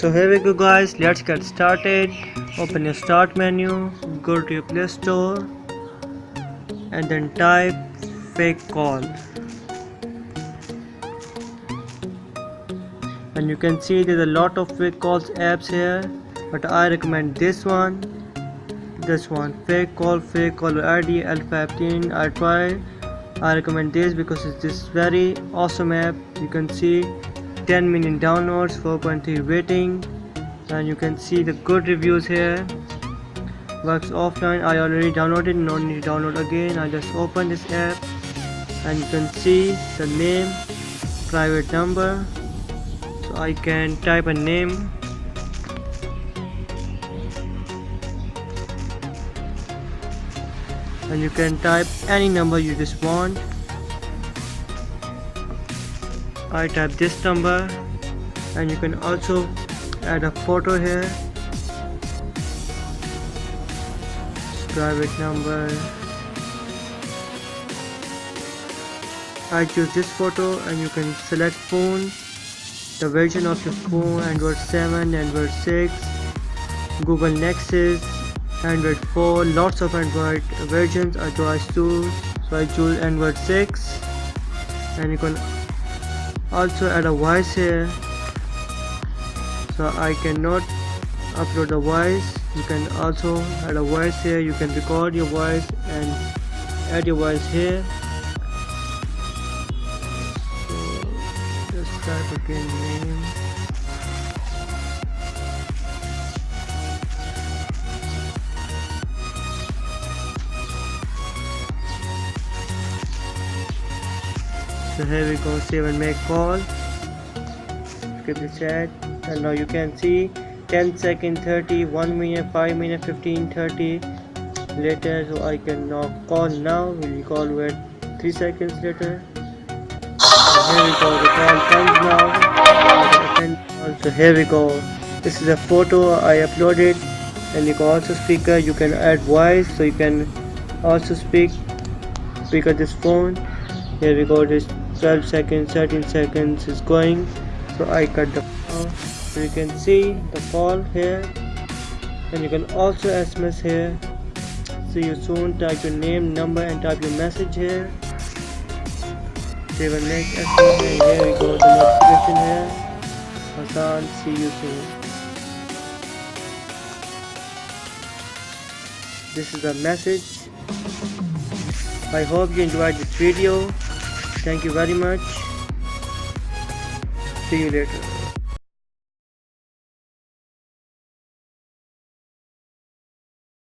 So here we go guys, let's get started. Open your start menu, go to your Play Store and then type fake call. And you can see there's a lot of fake calls apps here, but I recommend this one, fake call ID alpha 15. I tried. I recommend this because it's this very awesome app. You can see 10 million downloads, 4.3 rating, and you can see the good reviews here. Works offline. I already downloaded, no need to download again. I just open this app and you can see the name, private number. So I can type a name, and you can type any number you just want. I type this number, and you can also add a photo here. Private number. I choose this photo and you can select phone, the version of your phone, Android 7, Android 6, Google Nexus, Android 4, lots of Android versions I choose. So I choose Android 6, and you can also add a voice here. So I cannot upload the voice. You can also add a voice here. You can record your voice and add your voice here. So just type again name. So here we go, save and make call. Skip the chat, and now you can see 10 seconds, 30, 1 minute, 5 minutes, 15, 30 later. So I can now call now. Will you call wait 3 seconds later? And here we go, the call comes now. So here we go. This is a photo I uploaded, and you can also speaker. You can add voice, so you can also speak at this phone. Here we go. This 12 seconds, 13 seconds is going. So I cut the call. So you can see the call here, and you can also SMS here. See you soon. Type your name, number, and type your message here. Save and make SMS, and here we go, the notification here. Hassan, see you soon. This is a message. I hope you enjoyed this video. Thank you very much. See you later.